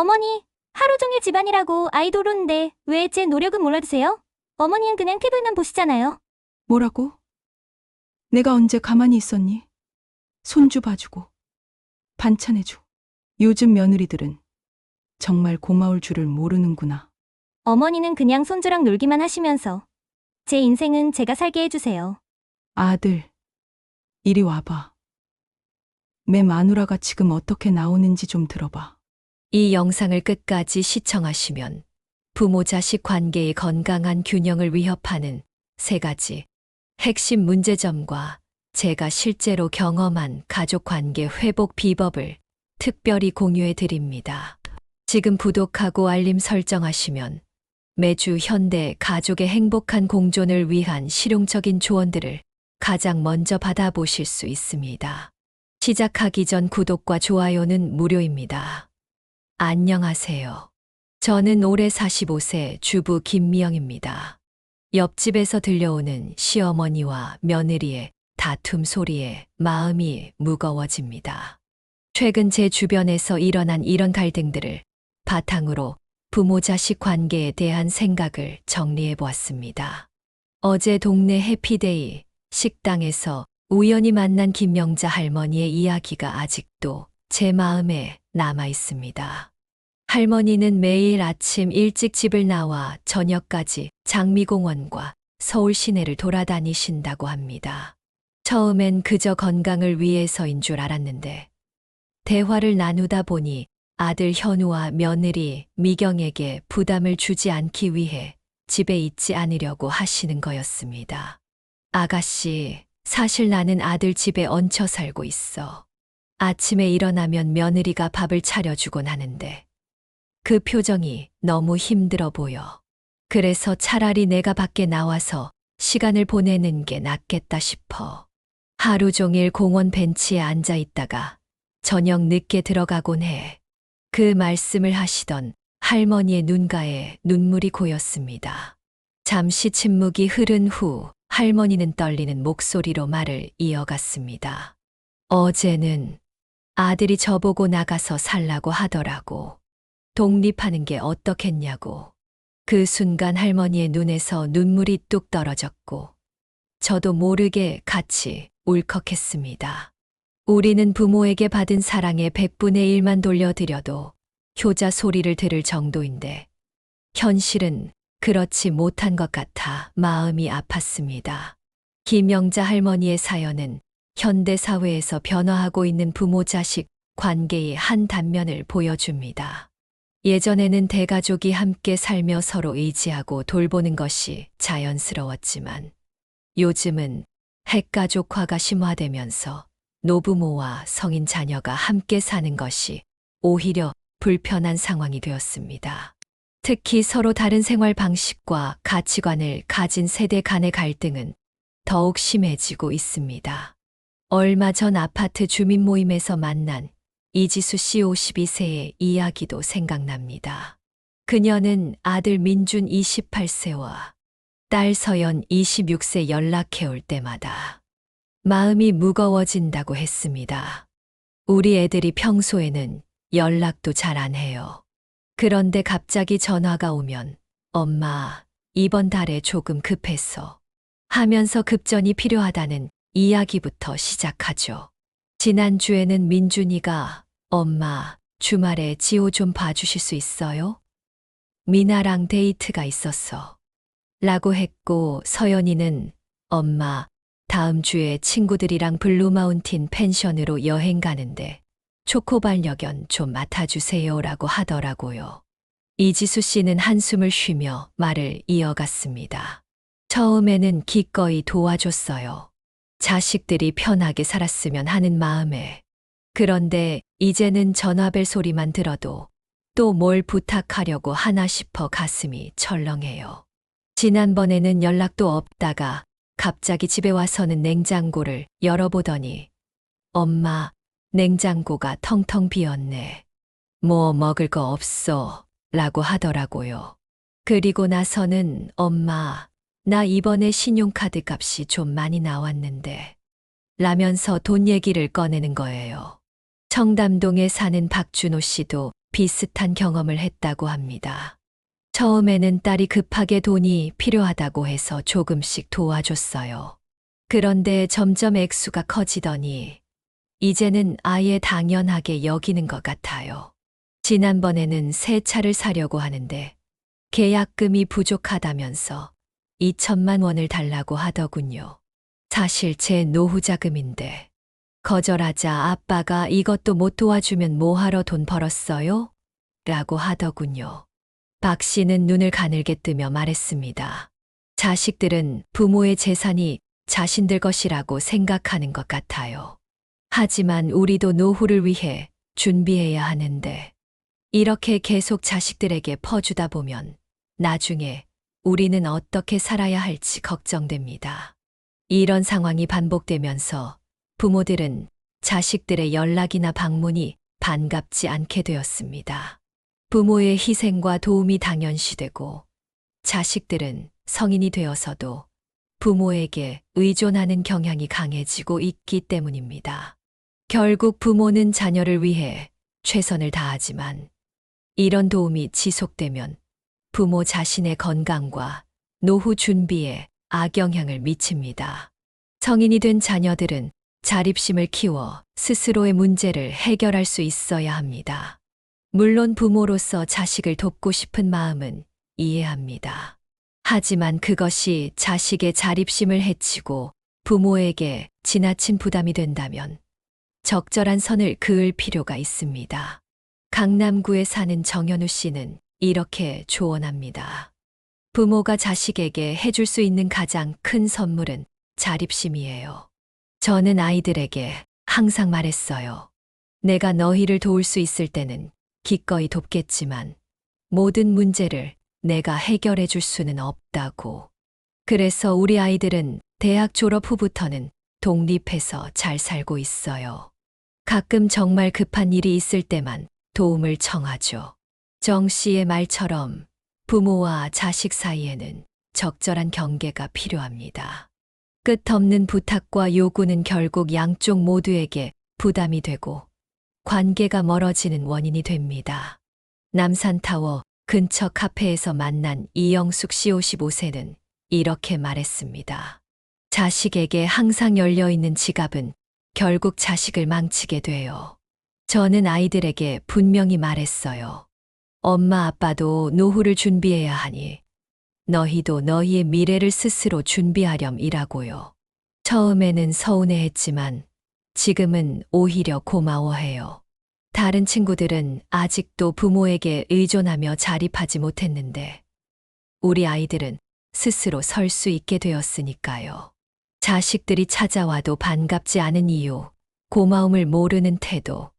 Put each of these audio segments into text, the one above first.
어머니, 하루 종일 집안이라고 아이 도루는데 왜 제 노력은 몰라주세요? 어머니는 그냥 TV만 보시잖아요. 뭐라고? 내가 언제 가만히 있었니? 손주 봐주고, 반찬해주고. 요즘 며느리들은 정말 고마울 줄을 모르는구나. 어머니는 그냥 손주랑 놀기만 하시면서 제 인생은 제가 살게 해주세요. 아들, 이리 와봐. 내 마누라가 지금 어떻게 나오는지 좀 들어봐. 이 영상을 끝까지 시청하시면 부모 자식 관계의 건강한 균형을 위협하는 3가지 핵심 문제점과 제가 실제로 경험한 가족 관계 회복 비법을 특별히 공유해 드립니다. 지금 구독하고 알림 설정하시면 매주 현대 가족의 행복한 공존을 위한 실용적인 조언들을 가장 먼저 받아보실 수 있습니다. 시작하기 전 구독과 좋아요는 무료입니다. 안녕하세요. 저는 올해 45세 주부 김미영입니다. 옆집에서 들려오는 시어머니와 며느리의 다툼 소리에 마음이 무거워집니다. 최근 제 주변에서 일어난 이런 갈등들을 바탕으로 부모 자식 관계에 대한 생각을 정리해 보았습니다. 어제 동네 해피데이 식당에서 우연히 만난 김명자 할머니의 이야기가 아직도 제 마음에 남아 있습니다. 할머니는 매일 아침 일찍 집을 나와 저녁까지 장미공원과 서울 시내를 돌아다니신다고 합니다. 처음엔 그저 건강을 위해서인 줄 알았는데 대화를 나누다 보니 아들 현우와 며느리 미경에게 부담을 주지 않기 위해 집에 있지 않으려고 하시는 거였습니다. 아가씨, 사실 나는 아들 집에 얹혀 살고 있어. 아침에 일어나면 며느리가 밥을 차려주곤 하는데 그 표정이 너무 힘들어 보여. 그래서 차라리 내가 밖에 나와서 시간을 보내는 게 낫겠다 싶어. 하루 종일 공원 벤치에 앉아 있다가 저녁 늦게 들어가곤 해. 그 말씀을 하시던 할머니의 눈가에 눈물이 고였습니다. 잠시 침묵이 흐른 후 할머니는 떨리는 목소리로 말을 이어갔습니다. 어제는 아들이 저보고 나가서 살라고 하더라고. 독립하는 게 어떻겠냐고. 그 순간 할머니의 눈에서 눈물이 뚝 떨어졌고 저도 모르게 같이 울컥했습니다. 우리는 부모에게 받은 사랑의 100분의 1만 돌려드려도 효자 소리를 들을 정도인데 현실은 그렇지 못한 것 같아 마음이 아팠습니다. 김영자 할머니의 사연은 현대 사회에서 변화하고 있는 부모 자식 관계의 한 단면을 보여줍니다. 예전에는 대가족이 함께 살며 서로 의지하고 돌보는 것이 자연스러웠지만 요즘은 핵가족화가 심화되면서 노부모와 성인 자녀가 함께 사는 것이 오히려 불편한 상황이 되었습니다. 특히 서로 다른 생활 방식과 가치관을 가진 세대 간의 갈등은 더욱 심해지고 있습니다. 얼마 전 아파트 주민 모임에서 만난 이지수 씨 52세의 이야기도 생각납니다. 그녀는 아들 민준 28세와 딸 서연 26세 연락해 올 때마다 마음이 무거워진다고 했습니다. 우리 애들이 평소에는 연락도 잘 안 해요. 그런데 갑자기 전화가 오면 엄마, 이번 달에 조금 급했어 하면서 급전이 필요하다는 이야기부터 시작하죠. 지난주에는 민준이가 엄마, 주말에 지호 좀 봐주실 수 있어요? 미나랑 데이트가 있었어. 라고 했고 서연이는 엄마, 다음 주에 친구들이랑 블루마운틴 펜션으로 여행 가는데 초코반려견 좀 맡아주세요 라고 하더라고요. 이지수 씨는 한숨을 쉬며 말을 이어갔습니다. 처음에는 기꺼이 도와줬어요. 자식들이 편하게 살았으면 하는 마음에. 그런데 이제는 전화벨 소리만 들어도 또 뭘 부탁하려고 하나 싶어 가슴이 철렁해요. 지난번에는 연락도 없다가 갑자기 집에 와서는 냉장고를 열어보더니 엄마, 냉장고가 텅텅 비었네. 뭐 먹을 거 없어 라고 하더라고요. 그리고 나서는 엄마, 나 이번에 신용카드 값이 좀 많이 나왔는데 라면서 돈 얘기를 꺼내는 거예요. 청담동에 사는 박준호 씨도 비슷한 경험을 했다고 합니다. 처음에는 딸이 급하게 돈이 필요하다고 해서 조금씩 도와줬어요. 그런데 점점 액수가 커지더니 이제는 아예 당연하게 여기는 것 같아요. 지난번에는 새 차를 사려고 하는데 계약금이 부족하다면서 2천만 원을 달라고 하더군요. 사실 제 노후 자금인데 거절하자 아빠가 이것도 못 도와주면 뭐하러 돈 벌었어요? 라고 하더군요. 박 씨는 눈을 가늘게 뜨며 말했습니다. 자식들은 부모의 재산이 자신들 것이라고 생각하는 것 같아요. 하지만 우리도 노후를 위해 준비해야 하는데 이렇게 계속 자식들에게 퍼주다 보면 나중에 우리는 어떻게 살아야 할지 걱정됩니다. 이런 상황이 반복되면서 부모들은 자식들의 연락이나 방문이 반갑지 않게 되었습니다. 부모의 희생과 도움이 당연시되고 자식들은 성인이 되어서도 부모에게 의존하는 경향이 강해지고 있기 때문입니다. 결국 부모는 자녀를 위해 최선을 다하지만 이런 도움이 지속되면 부모 자신의 건강과 노후 준비에 악영향을 미칩니다. 성인이 된 자녀들은 자립심을 키워 스스로의 문제를 해결할 수 있어야 합니다. 물론 부모로서 자식을 돕고 싶은 마음은 이해합니다. 하지만 그것이 자식의 자립심을 해치고 부모에게 지나친 부담이 된다면 적절한 선을 그을 필요가 있습니다. 강남구에 사는 정현우 씨는 이렇게 조언합니다. 부모가 자식에게 해줄 수 있는 가장 큰 선물은 자립심이에요. 저는 아이들에게 항상 말했어요. 내가 너희를 도울 수 있을 때는 기꺼이 돕겠지만 모든 문제를 내가 해결해 줄 수는 없다고. 그래서 우리 아이들은 대학 졸업 후부터는 독립해서 잘 살고 있어요. 가끔 정말 급한 일이 있을 때만 도움을 청하죠. 정 씨의 말처럼 부모와 자식 사이에는 적절한 경계가 필요합니다. 끝없는 부탁과 요구는 결국 양쪽 모두에게 부담이 되고 관계가 멀어지는 원인이 됩니다. 남산타워 근처 카페에서 만난 이영숙 씨 55세는 이렇게 말했습니다. 자식에게 항상 열려있는 지갑은 결국 자식을 망치게 돼요. 저는 아이들에게 분명히 말했어요. 엄마 아빠도 노후를 준비해야 하니 너희도 너희의 미래를 스스로 준비하렴이라고요. 처음에는 서운해했지만 지금은 오히려 고마워해요. 다른 친구들은 아직도 부모에게 의존하며 자립하지 못했는데 우리 아이들은 스스로 설 수 있게 되었으니까요. 자식들이 찾아와도 반갑지 않은 이유, 고마움을 모르는 태도.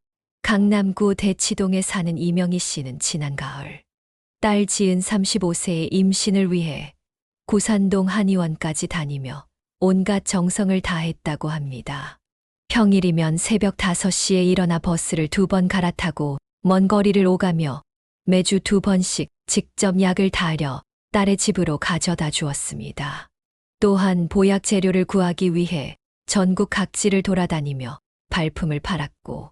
강남구 대치동에 사는 이명희 씨는 지난 가을 딸 지은 35세의 임신을 위해 고산동 한의원까지 다니며 온갖 정성을 다했다고 합니다. 평일이면 새벽 5시에 일어나 버스를 2번 갈아타고 먼 거리를 오가며 매주 2번씩 직접 약을 타려 딸의 집으로 가져다 주었습니다. 또한 보약 재료를 구하기 위해 전국 각지를 돌아다니며 발품을 팔았고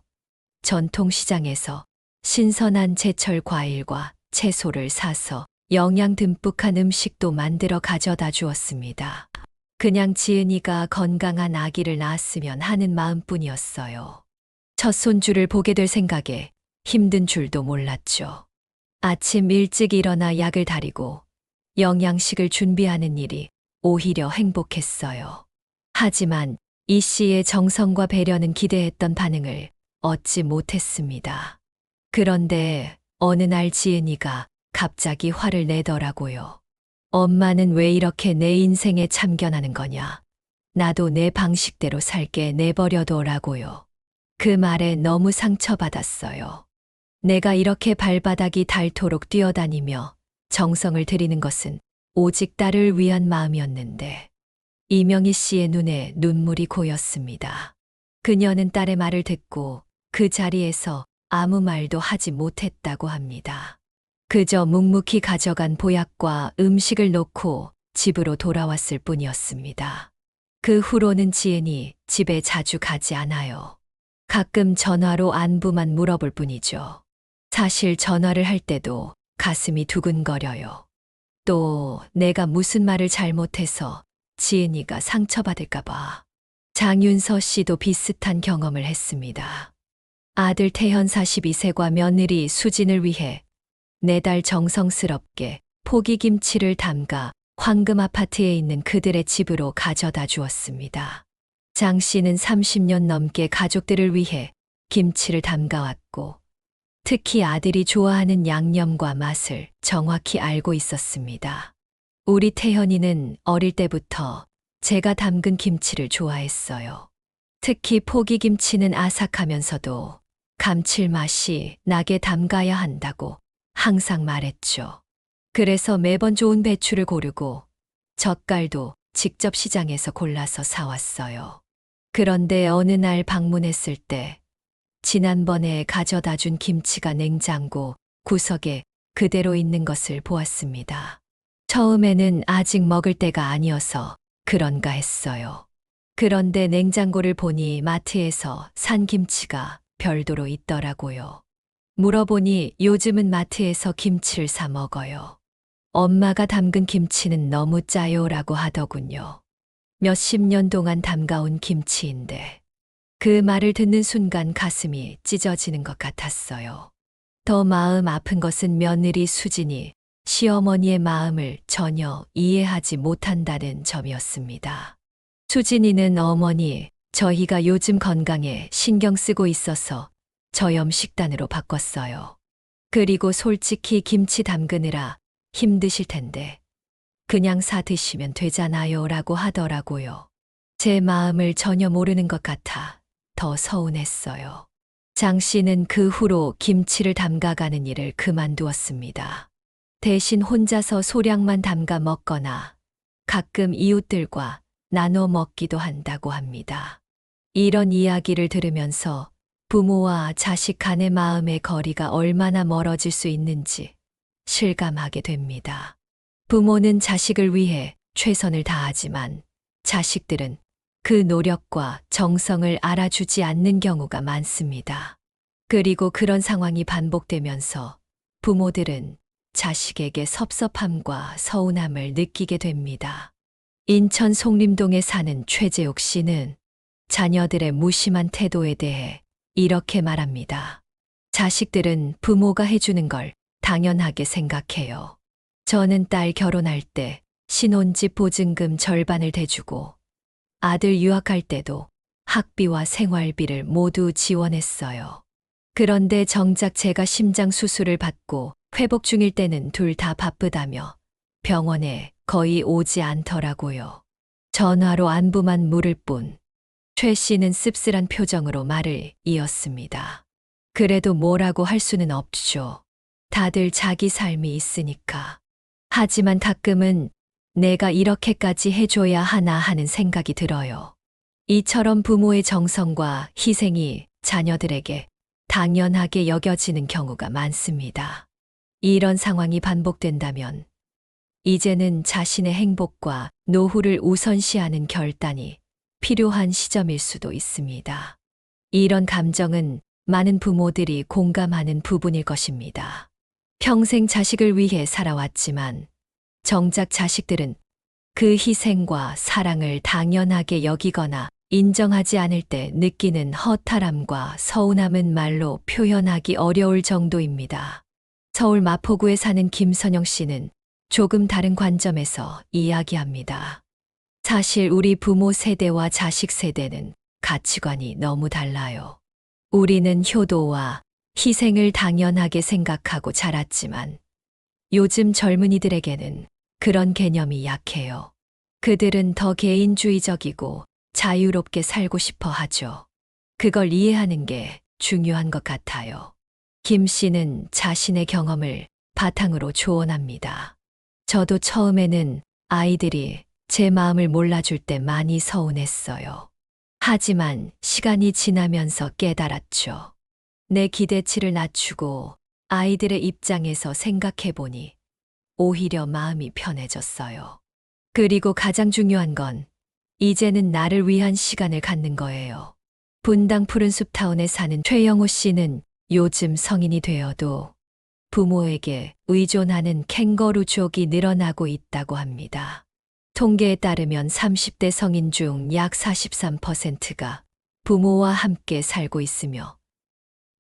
전통시장에서 신선한 제철 과일과 채소를 사서 영양 듬뿍한 음식도 만들어 가져다 주었습니다. 그냥 지은이가 건강한 아기를 낳았으면 하는 마음뿐이었어요. 첫 손주를 보게 될 생각에 힘든 줄도 몰랐죠. 아침 일찍 일어나 약을 다리고 영양식을 준비하는 일이 오히려 행복했어요. 하지만 이 씨의 정성과 배려는 기대했던 반응을 얻지 못했습니다. 그런데 어느 날 지은이가 갑자기 화를 내더라고요. 엄마는 왜 이렇게 내 인생에 참견하는 거냐? 나도 내 방식대로 살게 내버려둬라고요. 그 말에 너무 상처받았어요. 내가 이렇게 발바닥이 닳도록 뛰어다니며 정성을 들이는 것은 오직 딸을 위한 마음이었는데 이명희 씨의 눈에 눈물이 고였습니다. 그녀는 딸의 말을 듣고 그 자리에서 아무 말도 하지 못했다고 합니다. 그저 묵묵히 가져간 보약과 음식을 놓고 집으로 돌아왔을 뿐이었습니다. 그 후로는 지은이 집에 자주 가지 않아요. 가끔 전화로 안부만 물어볼 뿐이죠. 사실 전화를 할 때도 가슴이 두근거려요. 또 내가 무슨 말을 잘못해서 지은이가 상처받을까봐. 장윤서 씨도 비슷한 경험을 했습니다. 아들 태현 42세과 며느리 수진을 위해 매달 정성스럽게 포기김치를 담가 황금 아파트에 있는 그들의 집으로 가져다 주었습니다. 장 씨는 30년 넘게 가족들을 위해 김치를 담가왔고, 특히 아들이 좋아하는 양념과 맛을 정확히 알고 있었습니다. 우리 태현이는 어릴 때부터 제가 담근 김치를 좋아했어요. 특히 포기김치는 아삭하면서도 감칠맛이 나게 담가야 한다고 항상 말했죠. 그래서 매번 좋은 배추를 고르고 젓갈도 직접 시장에서 골라서 사왔어요. 그런데 어느 날 방문했을 때 지난번에 가져다 준 김치가 냉장고 구석에 그대로 있는 것을 보았습니다. 처음에는 아직 먹을 때가 아니어서 그런가 했어요. 그런데 냉장고를 보니 마트에서 산 김치가 별도로 있더라고요. 물어보니 요즘은 마트에서 김치를 사 먹어요. 엄마가 담근 김치는 너무 짜요라고 하더군요. 몇십 년 동안 담가온 김치인데 그 말을 듣는 순간 가슴이 찢어지는 것 같았어요. 더 마음 아픈 것은 며느리 수진이 시어머니의 마음을 전혀 이해하지 못한다는 점이었습니다. 수진이는 어머니, 저희가 요즘 건강에 신경 쓰고 있어서 저염 식단으로 바꿨어요. 그리고 솔직히 김치 담그느라 힘드실 텐데 그냥 사 드시면 되잖아요 라고 하더라고요. 제 마음을 전혀 모르는 것 같아 더 서운했어요. 장 씨는 그 후로 김치를 담가가는 일을 그만두었습니다. 대신 혼자서 소량만 담가 먹거나 가끔 이웃들과 나눠 먹기도 한다고 합니다. 이런 이야기를 들으면서 부모와 자식 간의 마음의 거리가 얼마나 멀어질 수 있는지 실감하게 됩니다. 부모는 자식을 위해 최선을 다하지만 자식들은 그 노력과 정성을 알아주지 않는 경우가 많습니다. 그리고 그런 상황이 반복되면서 부모들은 자식에게 섭섭함과 서운함을 느끼게 됩니다. 인천 송림동에 사는 최재옥 씨는 자녀들의 무심한 태도에 대해 이렇게 말합니다. 자식들은 부모가 해주는 걸 당연하게 생각해요. 저는 딸 결혼할 때 신혼집 보증금 절반을 대주고 아들 유학할 때도 학비와 생활비를 모두 지원했어요. 그런데 정작 제가 심장 수술을 받고 회복 중일 때는 둘 다 바쁘다며 병원에 거의 오지 않더라고요. 전화로 안부만 물을 뿐. 최 씨는 씁쓸한 표정으로 말을 이었습니다. 그래도 뭐라고 할 수는 없죠. 다들 자기 삶이 있으니까. 하지만 가끔은 내가 이렇게까지 해줘야 하나 하는 생각이 들어요. 이처럼 부모의 정성과 희생이 자녀들에게 당연하게 여겨지는 경우가 많습니다. 이런 상황이 반복된다면 이제는 자신의 행복과 노후를 우선시하는 결단이 필요한 시점일 수도 있습니다. 이런 감정은 많은 부모들이 공감하는 부분일 것입니다. 평생 자식을 위해 살아왔지만 정작 자식들은 그 희생과 사랑을 당연하게 여기거나 인정하지 않을 때 느끼는 허탈함과 서운함은 말로 표현하기 어려울 정도입니다. 서울 마포구에 사는 김선영 씨는 조금 다른 관점에서 이야기합니다. 사실 우리 부모 세대와 자식 세대는 가치관이 너무 달라요. 우리는 효도와 희생을 당연하게 생각하고 자랐지만 요즘 젊은이들에게는 그런 개념이 약해요. 그들은 더 개인주의적이고 자유롭게 살고 싶어 하죠. 그걸 이해하는 게 중요한 것 같아요. 김 씨는 자신의 경험을 바탕으로 조언합니다. 저도 처음에는 아이들이 제 마음을 몰라줄 때 많이 서운했어요. 하지만 시간이 지나면서 깨달았죠. 내 기대치를 낮추고 아이들의 입장에서 생각해보니 오히려 마음이 편해졌어요. 그리고 가장 중요한 건 이제는 나를 위한 시간을 갖는 거예요. 분당 푸른숲타운에 사는 최영호 씨는 요즘 성인이 되어도 부모에게 의존하는 캥거루족이 늘어나고 있다고 합니다. 통계에 따르면 30대 성인 중 약 43%가 부모와 함께 살고 있으며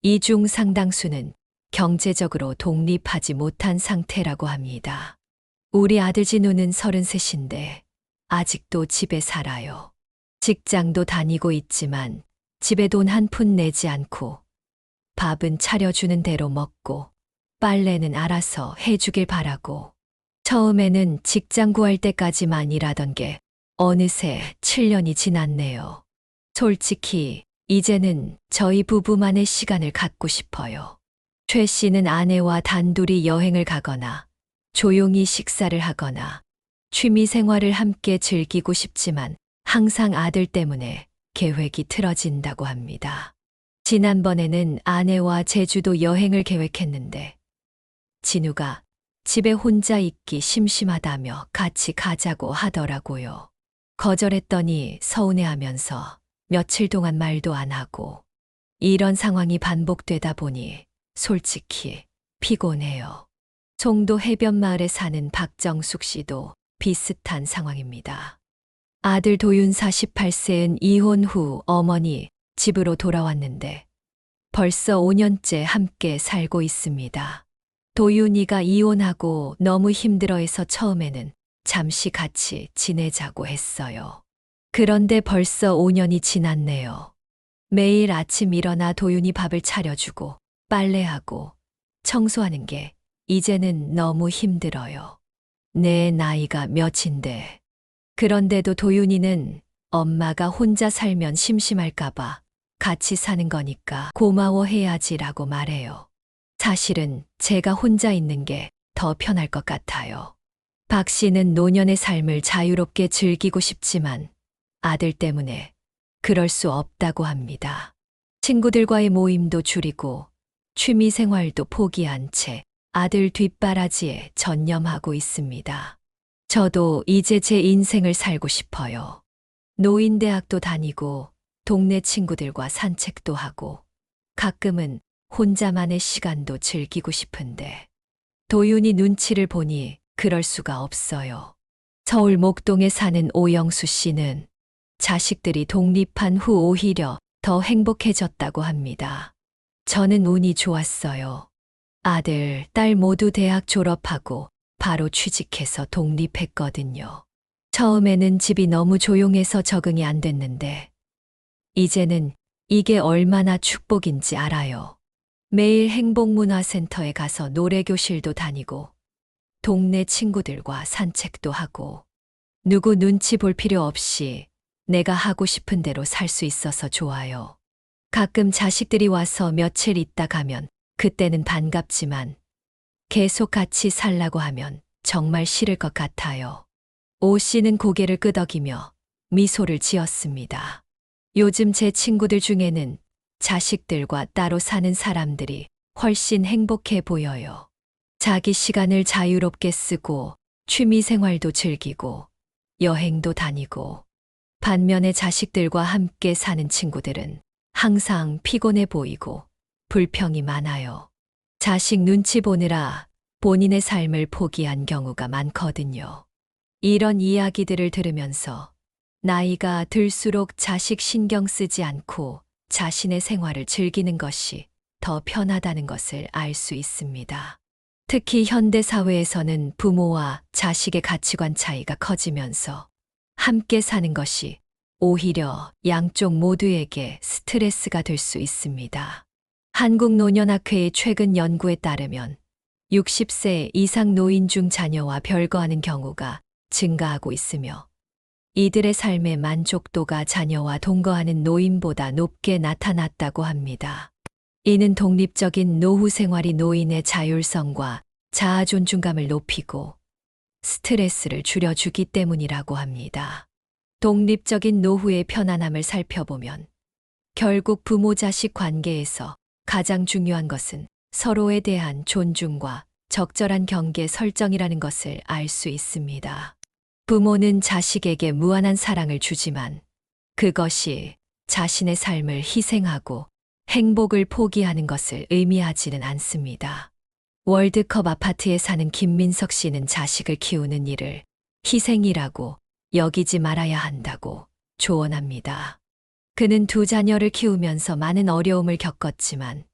이 중 상당수는 경제적으로 독립하지 못한 상태라고 합니다. 우리 아들 진우는 33인데 아직도 집에 살아요. 직장도 다니고 있지만 집에 돈 한 푼 내지 않고 밥은 차려주는 대로 먹고 빨래는 알아서 해주길 바라고 처음에는 직장 구할 때까지만 일하던 게 어느새 7년이 지났네요. 솔직히 이제는 저희 부부만의 시간을 갖고 싶어요. 최 씨는 아내와 단둘이 여행을 가거나 조용히 식사를 하거나 취미 생활을 함께 즐기고 싶지만 항상 아들 때문에 계획이 틀어진다고 합니다. 지난번에는 아내와 제주도 여행을 계획했는데 진우가 집에 혼자 있기 심심하다며 같이 가자고 하더라고요. 거절했더니 서운해하면서 며칠 동안 말도 안 하고 이런 상황이 반복되다 보니 솔직히 피곤해요. 송도 해변마을에 사는 박정숙 씨도 비슷한 상황입니다. 아들 도윤 48세는 이혼 후 어머니 집으로 돌아왔는데 벌써 5년째 함께 살고 있습니다. 도윤이가 이혼하고 너무 힘들어해서 처음에는 잠시 같이 지내자고 했어요. 그런데 벌써 5년이 지났네요. 매일 아침 일어나 도윤이 밥을 차려주고 빨래하고 청소하는 게 이제는 너무 힘들어요. 내 나이가 몇인데. 그런데도 도윤이는 엄마가 혼자 살면 심심할까봐 같이 사는 거니까 고마워해야지라고 말해요. 사실은 제가 혼자 있는 게 더 편할 것 같아요. 박 씨는 노년의 삶을 자유롭게 즐기고 싶지만 아들 때문에 그럴 수 없다고 합니다. 친구들과의 모임도 줄이고 취미 생활도 포기한 채 아들 뒷바라지에 전념하고 있습니다. 저도 이제 제 인생을 살고 싶어요. 노인대학도 다니고 동네 친구들과 산책도 하고 가끔은 혼자만의 시간도 즐기고 싶은데 도윤이 눈치를 보니 그럴 수가 없어요. 서울 목동에 사는 오영수 씨는 자식들이 독립한 후 오히려 더 행복해졌다고 합니다. 저는 운이 좋았어요. 아들, 딸 모두 대학 졸업하고 바로 취직해서 독립했거든요. 처음에는 집이 너무 조용해서 적응이 안 됐는데 이제는 이게 얼마나 축복인지 알아요. 매일 행복문화센터에 가서 노래교실도 다니고 동네 친구들과 산책도 하고 누구 눈치 볼 필요 없이 내가 하고 싶은 대로 살 수 있어서 좋아요. 가끔 자식들이 와서 며칠 있다 가면 그때는 반갑지만 계속 같이 살라고 하면 정말 싫을 것 같아요. 오 씨는 고개를 끄덕이며 미소를 지었습니다. 요즘 제 친구들 중에는 자식들과 따로 사는 사람들이 훨씬 행복해 보여요. 자기 시간을 자유롭게 쓰고 취미 생활도 즐기고 여행도 다니고 반면에 자식들과 함께 사는 친구들은 항상 피곤해 보이고 불평이 많아요. 자식 눈치 보느라 본인의 삶을 포기한 경우가 많거든요. 이런 이야기들을 들으면서 나이가 들수록 자식 신경 쓰지 않고 자신의 생활을 즐기는 것이 더 편하다는 것을 알 수 있습니다. 특히 현대 사회에서는 부모와 자식의 가치관 차이가 커지면서 함께 사는 것이 오히려 양쪽 모두에게 스트레스가 될 수 있습니다. 한국노년학회의 최근 연구에 따르면 60세 이상 노인 중 자녀와 별거하는 경우가 증가하고 있으며 이들의 삶의 만족도가 자녀와 동거하는 노인보다 높게 나타났다고 합니다. 이는 독립적인 노후 생활이 노인의 자율성과 자아 존중감을 높이고 스트레스를 줄여주기 때문이라고 합니다. 독립적인 노후의 편안함을 살펴보면 결국 부모 자식 관계에서 가장 중요한 것은 서로에 대한 존중과 적절한 경계 설정이라는 것을 알 수 있습니다. 부모는 자식에게 무한한 사랑을 주지만 그것이 자신의 삶을 희생하고 행복을 포기하는 것을 의미하지는 않습니다. 월드컵 아파트에 사는 김민석 씨는 자식을 키우는 일을 희생이라고 여기지 말아야 한다고 조언합니다. 그는 두 자녀를 키우면서 많은 어려움을 겪었지만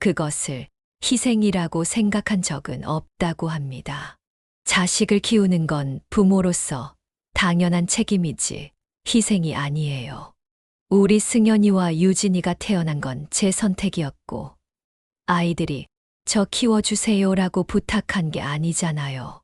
그것을 희생이라고 생각한 적은 없다고 합니다. 자식을 키우는 건 부모로서 당연한 책임이지 희생이 아니에요. 우리 승현이와 유진이가 태어난 건 제 선택이었고 아이들이 저 키워주세요라고 부탁한 게 아니잖아요.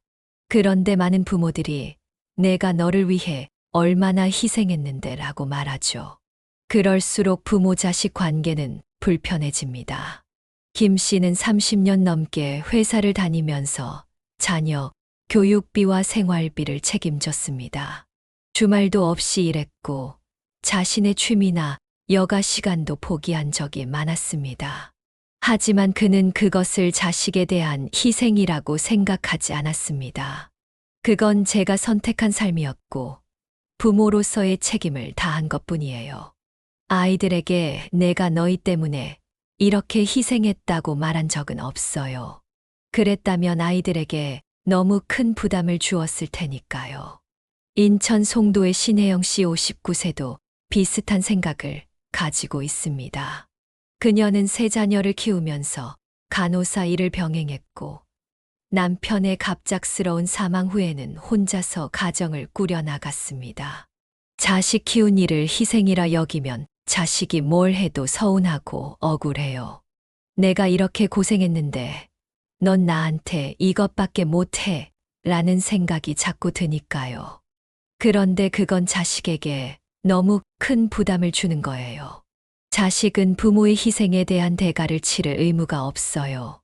그런데 많은 부모들이 내가 너를 위해 얼마나 희생했는데 라고 말하죠. 그럴수록 부모 자식 관계는 불편해집니다. 김 씨는 30년 넘게 회사를 다니면서 자녀 교육비와 생활비를 책임졌습니다. 주말도 없이 일했고 자신의 취미나 여가 시간도 포기한 적이 많았습니다. 하지만 그는 그것을 자식에 대한 희생이라고 생각하지 않았습니다. 그건 제가 선택한 삶이었고 부모로서의 책임을 다한 것뿐이에요. 아이들에게 내가 너희 때문에 이렇게 희생했다고 말한 적은 없어요. 그랬다면 아이들에게 너무 큰 부담을 주었을 테니까요. 인천 송도의 신혜영 씨 59세도 비슷한 생각을 가지고 있습니다. 그녀는 세 자녀를 키우면서 간호사 일을 병행했고 남편의 갑작스러운 사망 후에는 혼자서 가정을 꾸려나갔습니다. 자식 키운 일을 희생이라 여기면 자식이 뭘 해도 서운하고 억울해요. 내가 이렇게 고생했는데 넌 나한테 이것밖에 못해 라는 생각이 자꾸 드니까요. 그런데 그건 자식에게 너무 큰 부담을 주는 거예요. 자식은 부모의 희생에 대한 대가를 치를 의무가 없어요.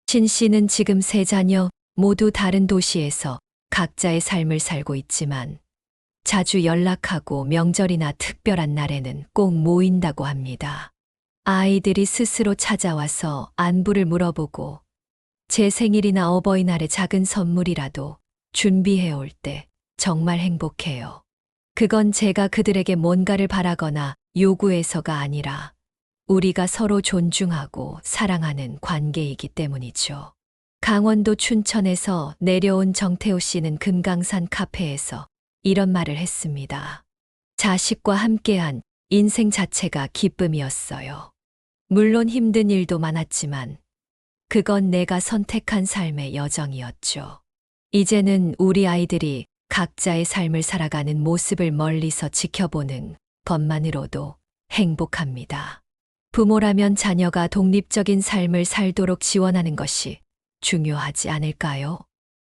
신 씨는 지금 세 자녀 모두 다른 도시에서 각자의 삶을 살고 있지만 자주 연락하고 명절이나 특별한 날에는 꼭 모인다고 합니다. 아이들이 스스로 찾아와서 안부를 물어보고 제 생일이나 어버이날에 작은 선물이라도 준비해 올 때 정말 행복해요. 그건 제가 그들에게 뭔가를 바라거나 요구해서가 아니라 우리가 서로 존중하고 사랑하는 관계이기 때문이죠. 강원도 춘천에서 내려온 정태호 씨는 금강산 카페에서 이런 말을 했습니다. 자식과 함께한 인생 자체가 기쁨이었어요. 물론 힘든 일도 많았지만 그건 내가 선택한 삶의 여정이었죠. 이제는 우리 아이들이 각자의 삶을 살아가는 모습을 멀리서 지켜보는 것만으로도 행복합니다. 부모라면 자녀가 독립적인 삶을 살도록 지원하는 것이 중요하지 않을까요?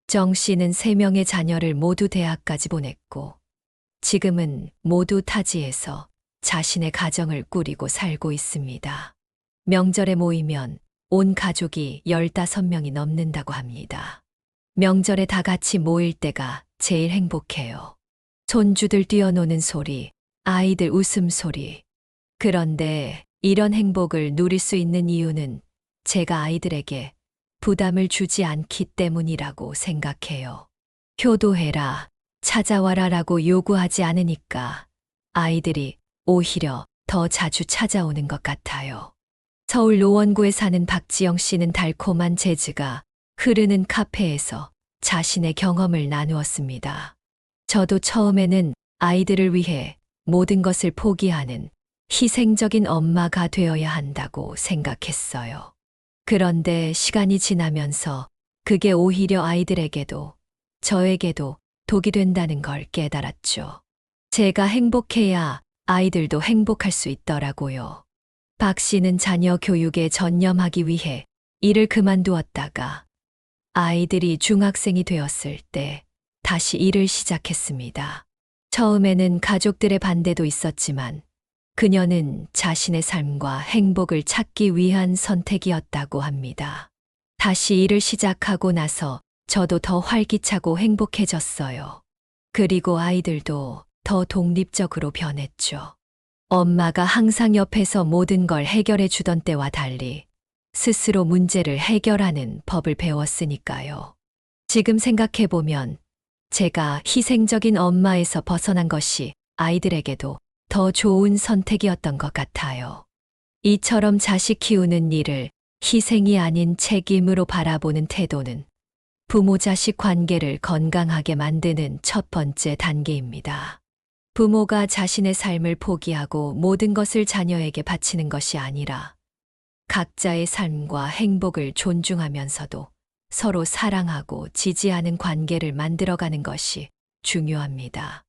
정 씨는 3명의 자녀를 모두 대학까지 보냈고 지금은 모두 타지에서 자신의 가정을 꾸리고 살고 있습니다. 명절에 모이면 온 가족이 15명이 넘는다고 합니다. 명절에 다 같이 모일 때가 제일 행복해요. 손주들 뛰어노는 소리, 아이들 웃음소리. 그런데 이런 행복을 누릴 수 있는 이유는 제가 아이들에게 부담을 주지 않기 때문이라고 생각해요. 효도해라, 찾아와라 라고 요구하지 않으니까 아이들이 오히려 더 자주 찾아오는 것 같아요. 서울 노원구에 사는 박지영 씨는 달콤한 재즈가 흐르는 카페에서 자신의 경험을 나누었습니다. 저도 처음에는 아이들을 위해 모든 것을 포기하는 희생적인 엄마가 되어야 한다고 생각했어요. 그런데 시간이 지나면서 그게 오히려 아이들에게도 저에게도 독이 된다는 걸 깨달았죠. 제가 행복해야 아이들도 행복할 수 있더라고요. 박 씨는 자녀 교육에 전념하기 위해 일을 그만두었다가 아이들이 중학생이 되었을 때 다시 일을 시작했습니다. 처음에는 가족들의 반대도 있었지만 그녀는 자신의 삶과 행복을 찾기 위한 선택이었다고 합니다. 다시 일을 시작하고 나서 저도 더 활기차고 행복해졌어요. 그리고 아이들도 더 독립적으로 변했죠. 엄마가 항상 옆에서 모든 걸 해결해 주던 때와 달리 스스로 문제를 해결하는 법을 배웠으니까요. 지금 생각해보면 제가 희생적인 엄마에서 벗어난 것이 아이들에게도 더 좋은 선택이었던 것 같아요. 이처럼 자식 키우는 일을 희생이 아닌 책임으로 바라보는 태도는 부모 자식 관계를 건강하게 만드는 첫 번째 단계입니다. 부모가 자신의 삶을 포기하고 모든 것을 자녀에게 바치는 것이 아니라 각자의 삶과 행복을 존중하면서도 서로 사랑하고 지지하는 관계를 만들어가는 것이 중요합니다.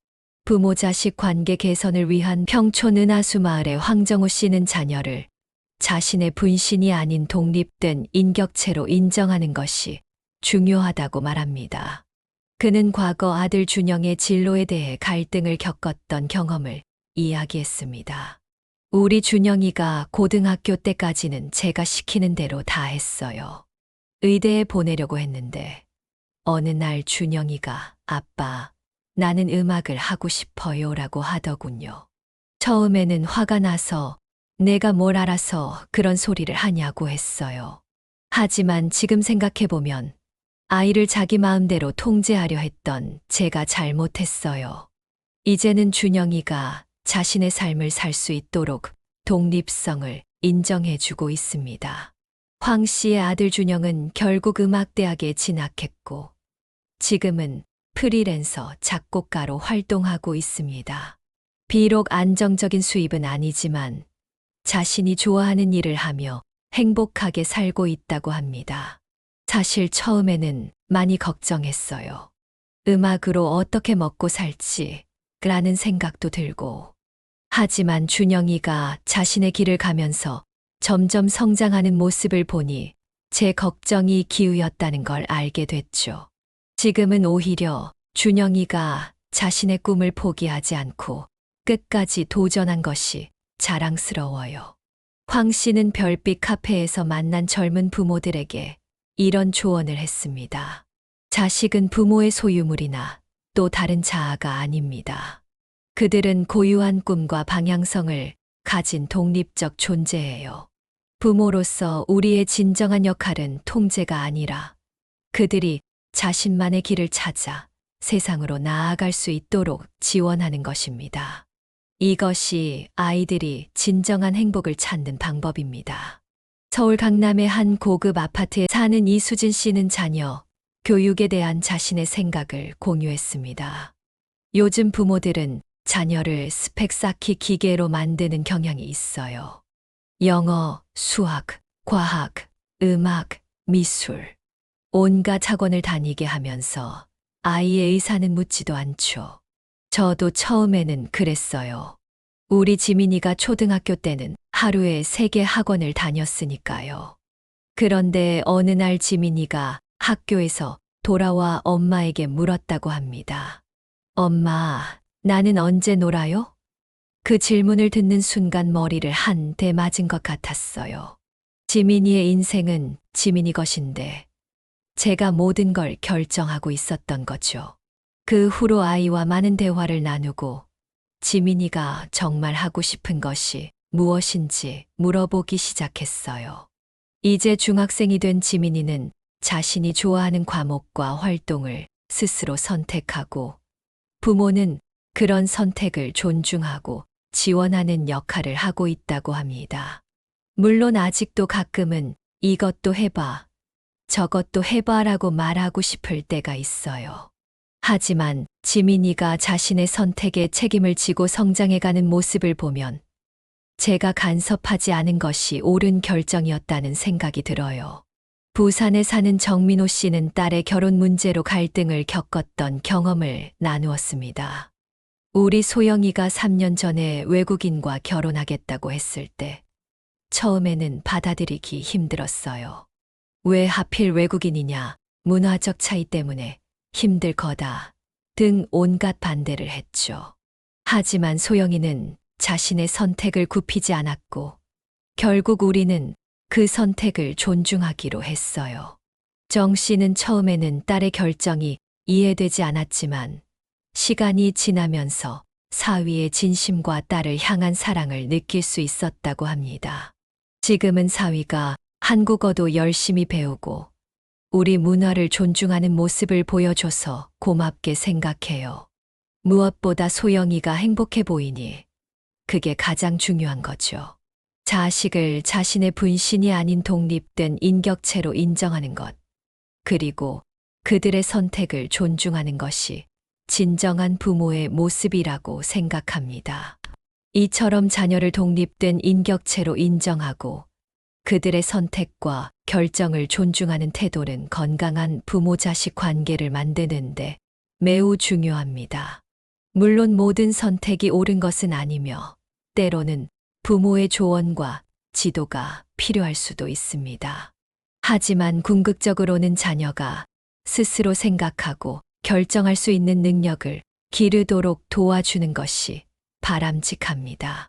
부모 자식 관계 개선을 위한 평촌 은하수 마을의 황정우 씨는 자녀를 자신의 분신이 아닌 독립된 인격체로 인정하는 것이 중요하다고 말합니다. 그는 과거 아들 준영의 진로에 대해 갈등을 겪었던 경험을 이야기했습니다. 우리 준영이가 고등학교 때까지는 제가 시키는 대로 다 했어요. 의대에 보내려고 했는데 어느 날 준영이가 아빠, 나는 음악을 하고 싶어요 라고 하더군요. 처음에는 화가 나서 내가 뭘 알아서 그런 소리를 하냐고 했어요. 하지만 지금 생각해보면 아이를 자기 마음대로 통제하려 했던 제가 잘못했어요. 이제는 준영이가 자신의 삶을 살 수 있도록 독립성을 인정해주고 있습니다. 황 씨의 아들 준영은 결국 음악대학에 진학했고 지금은 프리랜서 작곡가로 활동하고 있습니다. 비록 안정적인 수입은 아니지만 자신이 좋아하는 일을 하며 행복하게 살고 있다고 합니다. 사실 처음에는 많이 걱정했어요. 음악으로 어떻게 먹고 살지 라는 생각도 들고. 하지만 준영이가 자신의 길을 가면서 점점 성장하는 모습을 보니 제 걱정이 기우였다는 걸 알게 됐죠. 지금은 오히려 준영이가 자신의 꿈을 포기하지 않고 끝까지 도전한 것이 자랑스러워요. 황 씨는 별빛 카페에서 만난 젊은 부모들에게 이런 조언을 했습니다. 자식은 부모의 소유물이나 또 다른 자아가 아닙니다. 그들은 고유한 꿈과 방향성을 가진 독립적 존재예요. 부모로서 우리의 진정한 역할은 통제가 아니라 그들이 자신만의 길을 찾아 세상으로 나아갈 수 있도록 지원하는 것입니다. 이것이 아이들이 진정한 행복을 찾는 방법입니다. 서울 강남의 한 고급 아파트에 사는 이수진 씨는 자녀 교육에 대한 자신의 생각을 공유했습니다. 요즘 부모들은 자녀를 스펙 쌓기 기계로 만드는 경향이 있어요. 영어, 수학, 과학, 음악, 미술, 온갖 학원을 다니게 하면서 아이의 의사는 묻지도 않죠. 저도 처음에는 그랬어요. 우리 지민이가 초등학교 때는 하루에 3개 학원을 다녔으니까요. 그런데 어느 날 지민이가 학교에서 돌아와 엄마에게 물었다고 합니다. 엄마, 나는 언제 놀아요? 그 질문을 듣는 순간 머리를 한 대 맞은 것 같았어요. 지민이의 인생은 지민이 것인데 제가 모든 걸 결정하고 있었던 거죠. 그 후로 아이와 많은 대화를 나누고 지민이가 정말 하고 싶은 것이 무엇인지 물어보기 시작했어요. 이제 중학생이 된 지민이는 자신이 좋아하는 과목과 활동을 스스로 선택하고 부모는 그런 선택을 존중하고 지원하는 역할을 하고 있다고 합니다. 물론 아직도 가끔은 이것도 해봐, 저것도 해봐라고 말하고 싶을 때가 있어요. 하지만 지민이가 자신의 선택에 책임을 지고 성장해가는 모습을 보면 제가 간섭하지 않은 것이 옳은 결정이었다는 생각이 들어요. 부산에 사는 정민호 씨는 딸의 결혼 문제로 갈등을 겪었던 경험을 나누었습니다. 우리 소영이가 3년 전에 외국인과 결혼하겠다고 했을 때 처음에는 받아들이기 힘들었어요. 왜 하필 외국인이냐, 문화적 차이 때문에 힘들 거다 등 온갖 반대를 했죠. 하지만 소영이는 자신의 선택을 굽히지 않았고 결국 우리는 그 선택을 존중하기로 했어요. 정 씨는 처음에는 딸의 결정이 이해되지 않았지만 시간이 지나면서 사위의 진심과 딸을 향한 사랑을 느낄 수 있었다고 합니다. 지금은 사위가 한국어도 열심히 배우고 우리 문화를 존중하는 모습을 보여줘서 고맙게 생각해요. 무엇보다 소영이가 행복해 보이니 그게 가장 중요한 거죠. 자식을 자신의 분신이 아닌 독립된 인격체로 인정하는 것, 그리고 그들의 선택을 존중하는 것이 진정한 부모의 모습이라고 생각합니다. 이처럼 자녀를 독립된 인격체로 인정하고 그들의 선택과 결정을 존중하는 태도는 건강한 부모-자식 관계를 만드는데 매우 중요합니다. 물론 모든 선택이 옳은 것은 아니며 때로는 부모의 조언과 지도가 필요할 수도 있습니다. 하지만 궁극적으로는 자녀가 스스로 생각하고 결정할 수 있는 능력을 기르도록 도와주는 것이 바람직합니다.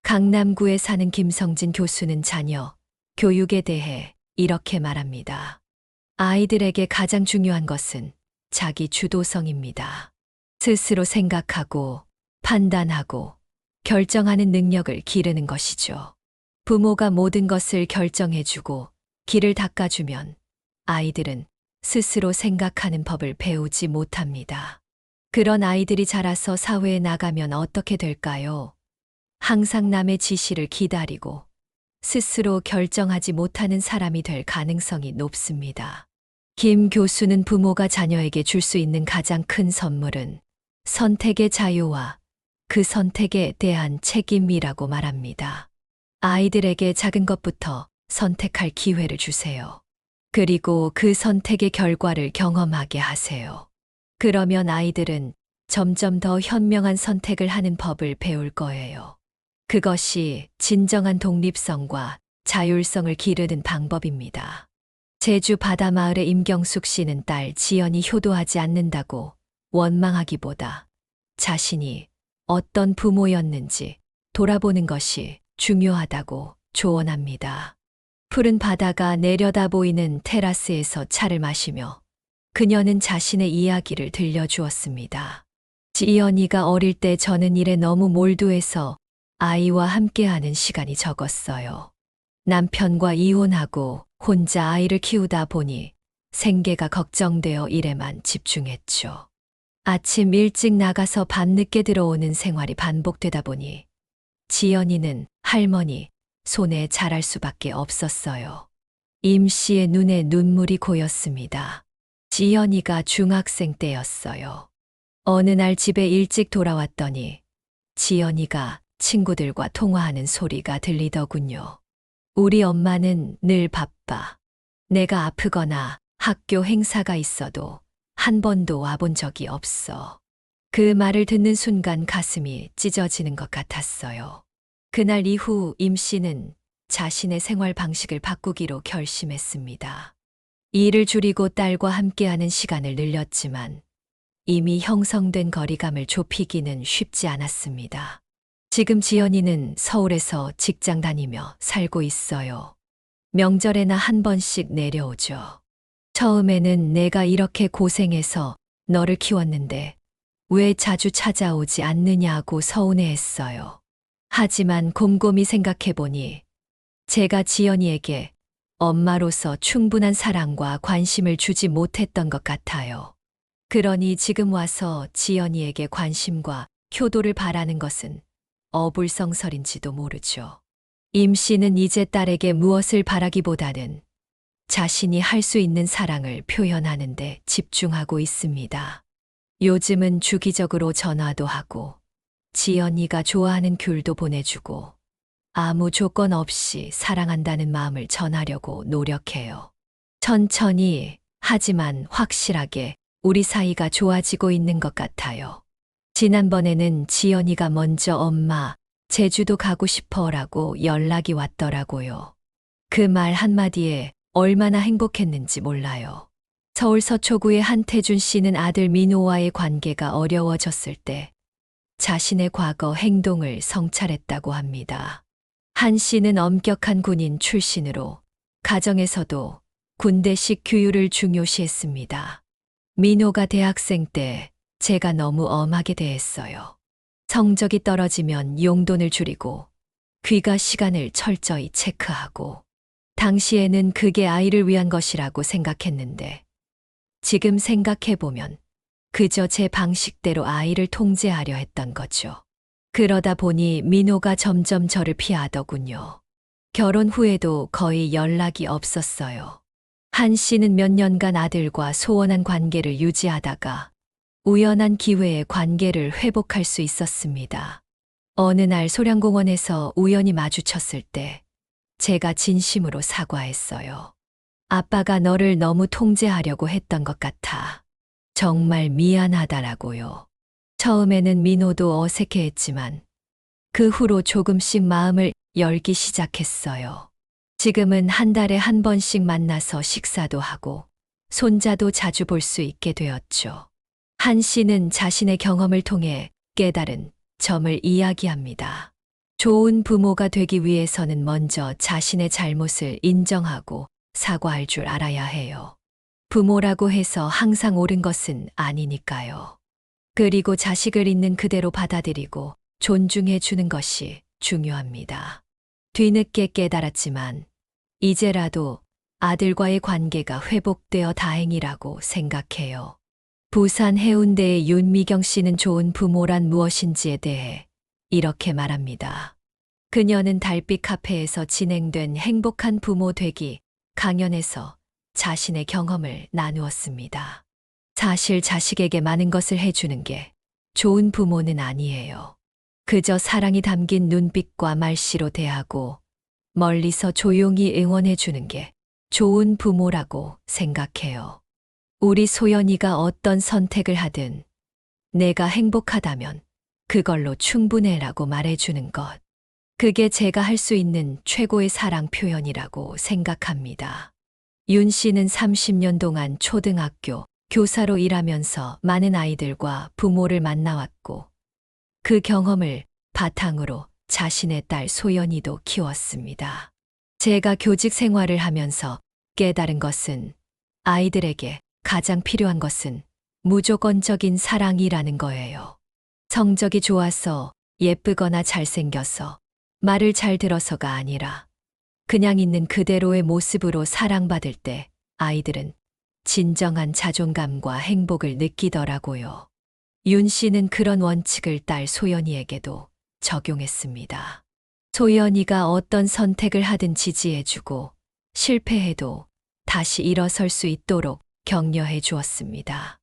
강남구에 사는 김성진 교수는 자녀 교육에 대해 이렇게 말합니다. 아이들에게 가장 중요한 것은 자기 주도성입니다. 스스로 생각하고 판단하고 결정하는 능력을 기르는 것이죠. 부모가 모든 것을 결정해주고 길을 닦아주면 아이들은 스스로 생각하는 법을 배우지 못합니다. 그런 아이들이 자라서 사회에 나가면 어떻게 될까요? 항상 남의 지시를 기다리고 스스로 결정하지 못하는 사람이 될 가능성이 높습니다. 김 교수는 부모가 자녀에게 줄 수 있는 가장 큰 선물은 선택의 자유와 그 선택에 대한 책임이라고 말합니다. 아이들에게 작은 것부터 선택할 기회를 주세요. 그리고 그 선택의 결과를 경험하게 하세요. 그러면 아이들은 점점 더 현명한 선택을 하는 법을 배울 거예요. 그것이 진정한 독립성과 자율성을 기르는 방법입니다. 제주 바다마을의 임경숙 씨는 딸 지연이 효도하지 않는다고 원망하기보다 자신이 어떤 부모였는지 돌아보는 것이 중요하다고 조언합니다. 푸른 바다가 내려다 보이는 테라스에서 차를 마시며 그녀는 자신의 이야기를 들려주었습니다. 지연이가 어릴 때 저는 일에 너무 몰두해서 아이와 함께하는 시간이 적었어요. 남편과 이혼하고 혼자 아이를 키우다 보니 생계가 걱정되어 일에만 집중했죠. 아침 일찍 나가서 밤늦게 들어오는 생활이 반복되다 보니 지연이는 할머니 손에 자랄 수밖에 없었어요. 임 씨의 눈에 눈물이 고였습니다. 지연이가 중학생 때였어요. 어느 날 집에 일찍 돌아왔더니 지연이가 친구들과 통화하는 소리가 들리더군요. 우리 엄마는 늘 바빠. 내가 아프거나 학교 행사가 있어도 한 번도 와본 적이 없어. 그 말을 듣는 순간 가슴이 찢어지는 것 같았어요. 그날 이후 임 씨는 자신의 생활 방식을 바꾸기로 결심했습니다. 일을 줄이고 딸과 함께하는 시간을 늘렸지만 이미 형성된 거리감을 좁히기는 쉽지 않았습니다. 지금 지연이는 서울에서 직장 다니며 살고 있어요. 명절에나 한 번씩 내려오죠. 처음에는 내가 이렇게 고생해서 너를 키웠는데 왜 자주 찾아오지 않느냐고 서운해했어요. 하지만 곰곰이 생각해보니 제가 지연이에게 엄마로서 충분한 사랑과 관심을 주지 못했던 것 같아요. 그러니 지금 와서 지연이에게 관심과 효도를 바라는 것은 어불성설인지도 모르죠. 임 씨는 이제 딸에게 무엇을 바라기보다는 자신이 할 수 있는 사랑을 표현하는 데 집중하고 있습니다. 요즘은 주기적으로 전화도 하고 지연이가 좋아하는 귤도 보내주고 아무 조건 없이 사랑한다는 마음을 전하려고 노력해요. 천천히 하지만 확실하게 우리 사이가 좋아지고 있는 것 같아요. 지난번에는 지연이가 먼저 엄마, 제주도 가고 싶어라고 연락이 왔더라고요. 그 말 한마디에 얼마나 행복했는지 몰라요. 서울 서초구의 한태준 씨는 아들 민호와의 관계가 어려워졌을 때 자신의 과거 행동을 성찰했다고 합니다. 한 씨는 엄격한 군인 출신으로 가정에서도 군대식 규율을 중요시했습니다. 민호가 대학생 때 제가 너무 엄하게 대했어요. 성적이 떨어지면 용돈을 줄이고 귀가 시간을 철저히 체크하고 당시에는 그게 아이를 위한 것이라고 생각했는데 지금 생각해보면 그저 제 방식대로 아이를 통제하려 했던 거죠. 그러다 보니 민호가 점점 저를 피하더군요. 결혼 후에도 거의 연락이 없었어요. 한 씨는 몇 년간 아들과 소원한 관계를 유지하다가 우연한 기회에 관계를 회복할 수 있었습니다. 어느 날 소량공원에서 우연히 마주쳤을 때 제가 진심으로 사과했어요. 아빠가 너를 너무 통제하려고 했던 것 같아. 정말 미안하다라고요. 처음에는 민호도 어색해했지만 그 후로 조금씩 마음을 열기 시작했어요. 지금은 한 달에 한 번씩 만나서 식사도 하고 손자도 자주 볼 수 있게 되었죠. 한 씨는 자신의 경험을 통해 깨달은 점을 이야기합니다. 좋은 부모가 되기 위해서는 먼저 자신의 잘못을 인정하고 사과할 줄 알아야 해요. 부모라고 해서 항상 옳은 것은 아니니까요. 그리고 자식을 있는 그대로 받아들이고 존중해 주는 것이 중요합니다. 뒤늦게 깨달았지만 이제라도 아들과의 관계가 회복되어 다행이라고 생각해요. 부산 해운대의 윤미경 씨는 좋은 부모란 무엇인지에 대해 이렇게 말합니다. 그녀는 달빛 카페에서 진행된 행복한 부모 되기 강연에서 자신의 경험을 나누었습니다. 사실 자식에게 많은 것을 해주는 게 좋은 부모는 아니에요. 그저 사랑이 담긴 눈빛과 말씨로 대하고 멀리서 조용히 응원해 주는 게 좋은 부모라고 생각해요. 우리 소연이가 어떤 선택을 하든 내가 행복하다면 그걸로 충분해라고 말해주는 것. 그게 제가 할 수 있는 최고의 사랑 표현이라고 생각합니다. 윤 씨는 30년 동안 초등학교 교사로 일하면서 많은 아이들과 부모를 만나왔고 그 경험을 바탕으로 자신의 딸 소연이도 키웠습니다. 제가 교직 생활을 하면서 깨달은 것은 아이들에게 가장 필요한 것은 무조건적인 사랑이라는 거예요. 성적이 좋아서 예쁘거나 잘생겨서 말을 잘 들어서가 아니라 그냥 있는 그대로의 모습으로 사랑받을 때 아이들은 진정한 자존감과 행복을 느끼더라고요. 윤 씨는 그런 원칙을 딸 소연이에게도 적용했습니다. 소연이가 어떤 선택을 하든 지지해주고 실패해도 다시 일어설 수 있도록 격려해 주었습니다.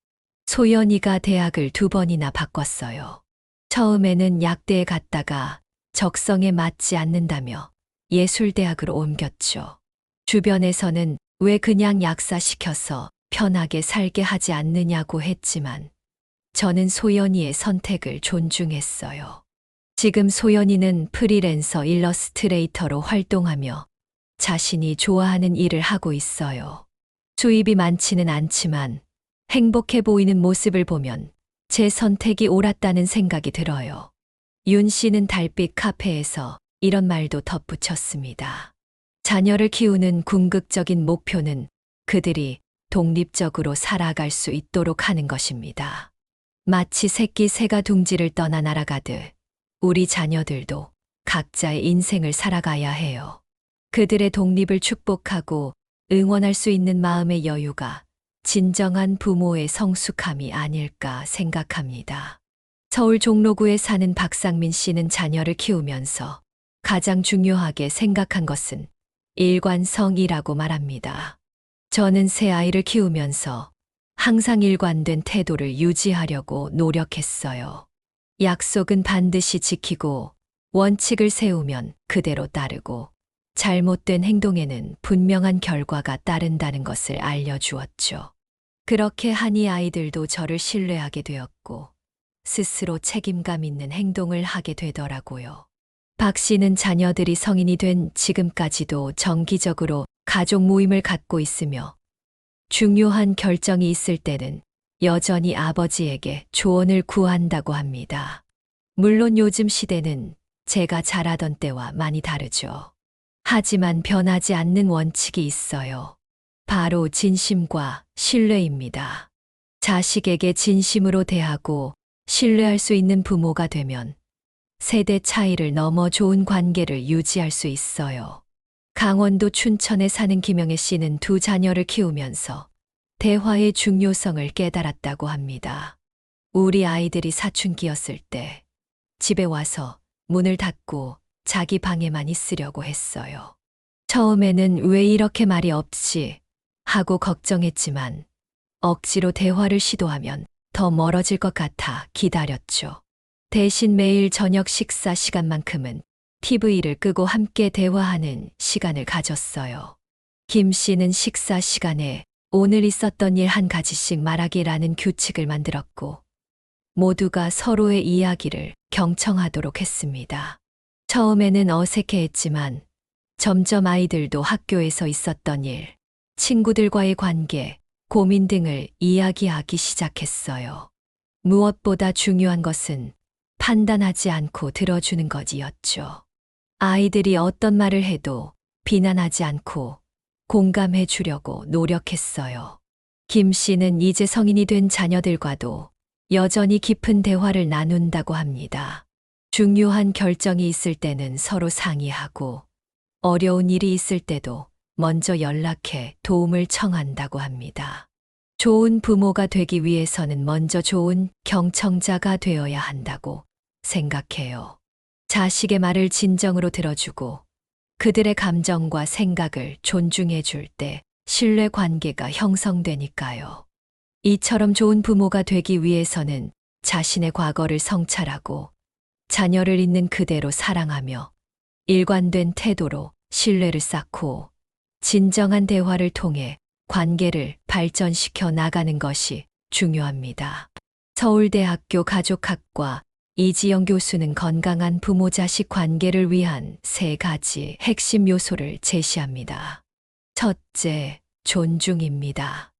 소연이가 대학을 2번이나 바꿨어요. 처음에는 약대에 갔다가 적성에 맞지 않는다며 예술대학으로 옮겼죠. 주변에서는 왜 그냥 약사시켜서 편하게 살게 하지 않느냐고 했지만 저는 소연이의 선택을 존중했어요. 지금 소연이는 프리랜서 일러스트레이터로 활동하며 자신이 좋아하는 일을 하고 있어요. 수입이 많지는 않지만 행복해 보이는 모습을 보면 제 선택이 옳았다는 생각이 들어요. 윤 씨는 달빛 카페에서 이런 말도 덧붙였습니다. 자녀를 키우는 궁극적인 목표는 그들이 독립적으로 살아갈 수 있도록 하는 것입니다. 마치 새끼 새가 둥지를 떠나 날아가듯 우리 자녀들도 각자의 인생을 살아가야 해요. 그들의 독립을 축복하고 응원할 수 있는 마음의 여유가 진정한 부모의 성숙함이 아닐까 생각합니다. 서울 종로구에 사는 박상민 씨는 자녀를 키우면서 가장 중요하게 생각한 것은 일관성이라고 말합니다. 저는 새 아이를 키우면서 항상 일관된 태도를 유지하려고 노력했어요. 약속은 반드시 지키고 원칙을 세우면 그대로 따르고 잘못된 행동에는 분명한 결과가 따른다는 것을 알려주었죠. 그렇게 하니 아이들도 저를 신뢰하게 되었고 스스로 책임감 있는 행동을 하게 되더라고요. 박 씨는 자녀들이 성인이 된 지금까지도 정기적으로 가족 모임을 갖고 있으며 중요한 결정이 있을 때는 여전히 아버지에게 조언을 구한다고 합니다. 물론 요즘 시대는 제가 자라던 때와 많이 다르죠. 하지만 변하지 않는 원칙이 있어요. 바로 진심과 신뢰입니다. 자식에게 진심으로 대하고 신뢰할 수 있는 부모가 되면 세대 차이를 넘어 좋은 관계를 유지할 수 있어요. 강원도 춘천에 사는 김영애 씨는 2 자녀를 키우면서 대화의 중요성을 깨달았다고 합니다. 우리 아이들이 사춘기였을 때 집에 와서 문을 닫고 자기 방에만 있으려고 했어요. 처음에는 왜 이렇게 말이 없지 하고 걱정했지만 억지로 대화를 시도하면 더 멀어질 것 같아 기다렸죠. 대신 매일 저녁 식사 시간만큼은 TV를 끄고 함께 대화하는 시간을 가졌어요. 김 씨는 식사 시간에 오늘 있었던 일 한 가지씩 말하기라는 규칙을 만들었고 모두가 서로의 이야기를 경청하도록 했습니다. 처음에는 어색해했지만 점점 아이들도 학교에서 있었던 일, 친구들과의 관계, 고민 등을 이야기하기 시작했어요. 무엇보다 중요한 것은 판단하지 않고 들어주는 것이었죠. 아이들이 어떤 말을 해도 비난하지 않고 공감해 주려고 노력했어요. 김 씨는 이제 성인이 된 자녀들과도 여전히 깊은 대화를 나눈다고 합니다. 중요한 결정이 있을 때는 서로 상의하고 어려운 일이 있을 때도 먼저 연락해 도움을 청한다고 합니다. 좋은 부모가 되기 위해서는 먼저 좋은 경청자가 되어야 한다고 생각해요. 자식의 말을 진정으로 들어주고 그들의 감정과 생각을 존중해 줄 때 신뢰 관계가 형성되니까요. 이처럼 좋은 부모가 되기 위해서는 자신의 과거를 성찰하고 자녀를 있는 그대로 사랑하며 일관된 태도로 신뢰를 쌓고 진정한 대화를 통해 관계를 발전시켜 나가는 것이 중요합니다. 서울대학교 가족학과 이지영 교수는 건강한 부모 자식 관계를 위한 3가지 핵심 요소를 제시합니다. 첫째, 존중입니다.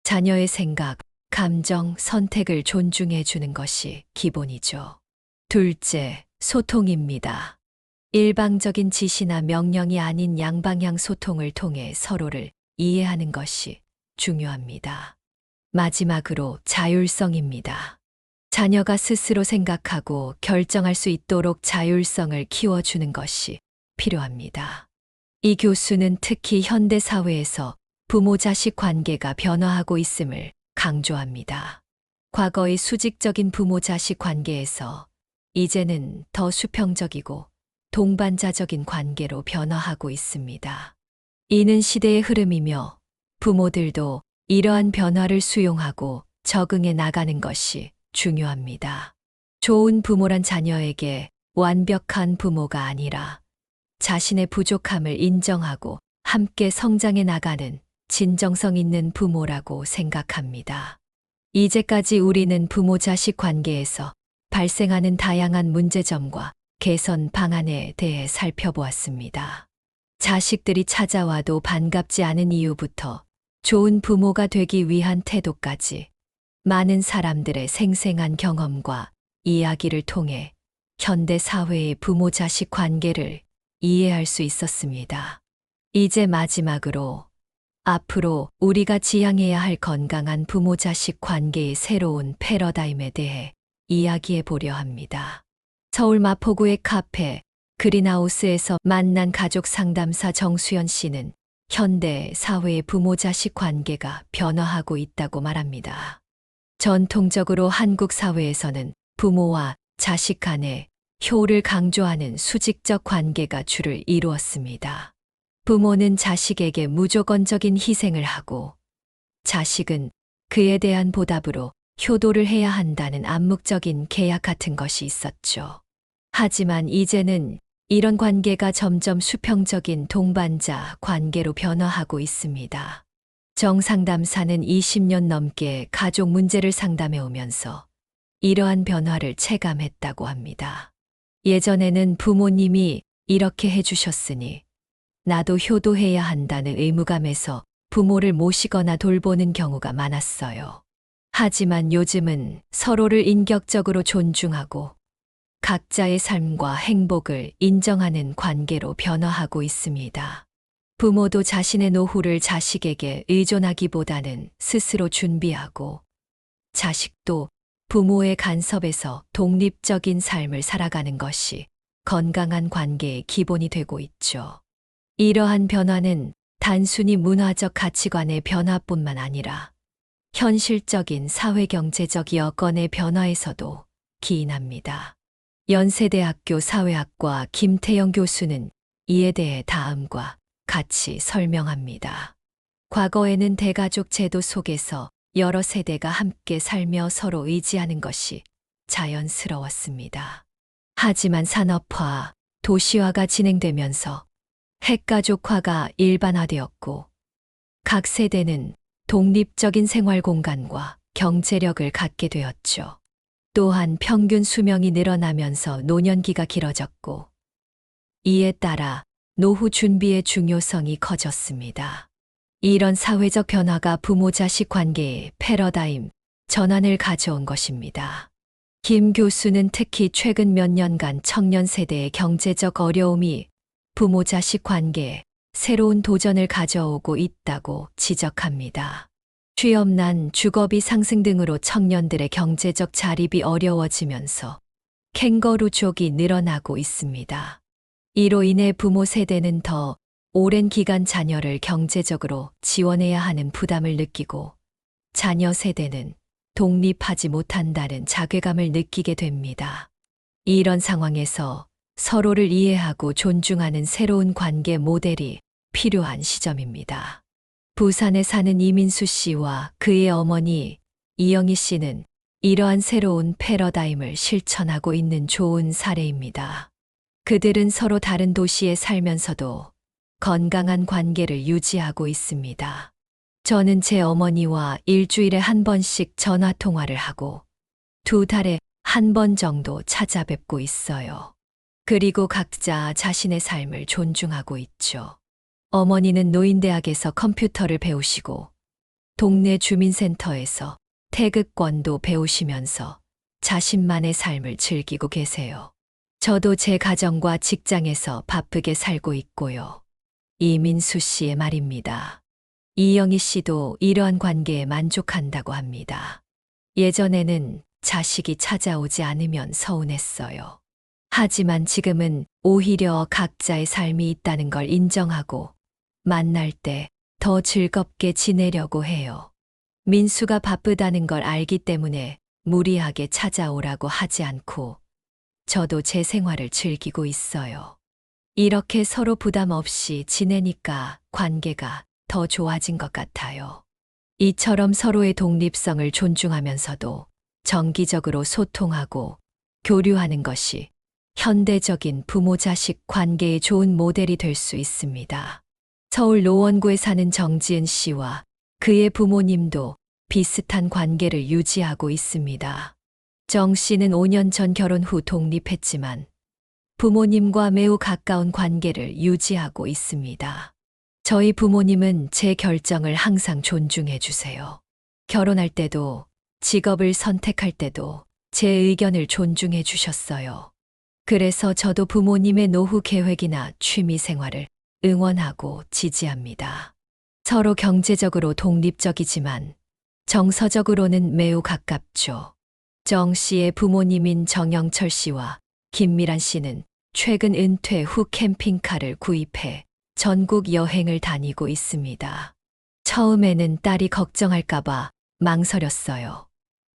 자녀의 생각, 감정, 선택을 존중해 주는 것이 기본이죠. 둘째, 소통입니다. 일방적인 지시나 명령이 아닌 양방향 소통을 통해 서로를 이해하는 것이 중요합니다. 마지막으로 자율성입니다. 자녀가 스스로 생각하고 결정할 수 있도록 자율성을 키워주는 것이 필요합니다. 이 교수는 특히 현대 사회에서 부모 자식 관계가 변화하고 있음을 강조합니다. 과거의 수직적인 부모 자식 관계에서 이제는 더 수평적이고 동반자적인 관계로 변화하고 있습니다. 이는 시대의 흐름이며 부모들도 이러한 변화를 수용하고 적응해 나가는 것이 중요합니다. 좋은 부모란 자녀에게 완벽한 부모가 아니라 자신의 부족함을 인정하고 함께 성장해 나가는 진정성 있는 부모라고 생각합니다. 이제까지 우리는 부모 자식 관계에서 발생하는 다양한 문제점과 개선 방안에 대해 살펴보았습니다. 자식들이 찾아와도 반갑지 않은 이유부터 좋은 부모가 되기 위한 태도까지 많은 사람들의 생생한 경험과 이야기를 통해 현대 사회의 부모 자식 관계를 이해할 수 있었습니다. 이제 마지막으로 앞으로 우리가 지향해야 할 건강한 부모 자식 관계의 새로운 패러다임에 대해 이야기해 보려 합니다. 서울 마포구의 카페 그린하우스에서 만난 가족 상담사 정수연 씨는 현대 사회의 부모 자식 관계가 변화하고 있다고 말합니다. 전통적으로 한국 사회에서는 부모와 자식 간의 효를 강조하는 수직적 관계가 주를 이루었습니다. 부모는 자식에게 무조건적인 희생을 하고 자식은 그에 대한 보답으로 효도를 해야 한다는 암묵적인 계약 같은 것이 있었죠. 하지만 이제는 이런 관계가 점점 수평적인 동반자 관계로 변화하고 있습니다. 정 상담사는 20년 넘게 가족 문제를 상담해 오면서 이러한 변화를 체감했다고 합니다. 예전에는 부모님이 이렇게 해주셨으니 나도 효도해야 한다는 의무감에서 부모를 모시거나 돌보는 경우가 많았어요. 하지만 요즘은 서로를 인격적으로 존중하고 각자의 삶과 행복을 인정하는 관계로 변화하고 있습니다. 부모도 자신의 노후를 자식에게 의존하기보다는 스스로 준비하고 자식도 부모의 간섭에서 독립적인 삶을 살아가는 것이 건강한 관계의 기본이 되고 있죠. 이러한 변화는 단순히 문화적 가치관의 변화뿐만 아니라 현실적인 사회경제적 여건의 변화에서도 기인합니다. 연세대학교 사회학과 김태영 교수는 이에 대해 다음과 같이 설명합니다. 과거에는 대가족 제도 속에서 여러 세대가 함께 살며 서로 의지하는 것이 자연스러웠습니다. 하지만 산업화, 도시화가 진행되면서 핵가족화가 일반화되었고, 각 세대는 독립적인 생활 공간과 경제력을 갖게 되었죠. 또한 평균 수명이 늘어나면서 노년기가 길어졌고, 이에 따라 노후 준비의 중요성이 커졌습니다. 이런 사회적 변화가 부모 자식 관계의 패러다임 전환을 가져온 것입니다. 김 교수는 특히 최근 몇 년간 청년 세대의 경제적 어려움이 부모 자식 관계에 새로운 도전을 가져오고 있다고 지적합니다. 취업난, 주거비 상승 등으로 청년들의 경제적 자립이 어려워지면서 캥거루족이 늘어나고 있습니다. 이로 인해 부모 세대는 더 오랜 기간 자녀를 경제적으로 지원해야 하는 부담을 느끼고, 자녀 세대는 독립하지 못한다는 자괴감을 느끼게 됩니다. 이런 상황에서 서로를 이해하고 존중하는 새로운 관계 모델이 필요한 시점입니다. 부산에 사는 이민수 씨와 그의 어머니 이영희 씨는 이러한 새로운 패러다임을 실천하고 있는 좋은 사례입니다. 그들은 서로 다른 도시에 살면서도 건강한 관계를 유지하고 있습니다. 저는 제 어머니와 일주일에 한 번씩 전화 통화를 하고 2달에 한 번 정도 찾아뵙고 있어요. 그리고 각자 자신의 삶을 존중하고 있죠. 어머니는 노인대학에서 컴퓨터를 배우시고 동네 주민센터에서 태극권도 배우시면서 자신만의 삶을 즐기고 계세요. 저도 제 가정과 직장에서 바쁘게 살고 있고요. 이민수 씨의 말입니다. 이영희 씨도 이러한 관계에 만족한다고 합니다. 예전에는 자식이 찾아오지 않으면 서운했어요. 하지만 지금은 오히려 각자의 삶이 있다는 걸 인정하고 만날 때 더 즐겁게 지내려고 해요. 민수가 바쁘다는 걸 알기 때문에 무리하게 찾아오라고 하지 않고 저도 제 생활을 즐기고 있어요. 이렇게 서로 부담 없이 지내니까 관계가 더 좋아진 것 같아요. 이처럼 서로의 독립성을 존중하면서도 정기적으로 소통하고 교류하는 것이 현대적인 부모-자식 관계의 좋은 모델이 될 수 있습니다. 서울 노원구에 사는 정지은 씨와 그의 부모님도 비슷한 관계를 유지하고 있습니다. 정 씨는 5년 전 결혼 후 독립했지만 부모님과 매우 가까운 관계를 유지하고 있습니다. 저희 부모님은 제 결정을 항상 존중해 주세요. 결혼할 때도 직업을 선택할 때도 제 의견을 존중해 주셨어요. 그래서 저도 부모님의 노후 계획이나 취미 생활을 응원하고 지지합니다. 서로 경제적으로 독립적이지만 정서적으로는 매우 가깝죠. 정 씨의 부모님인 정영철 씨와 김미란 씨는 최근 은퇴 후 캠핑카를 구입해 전국 여행을 다니고 있습니다. 처음에는 딸이 걱정할까봐 망설였어요.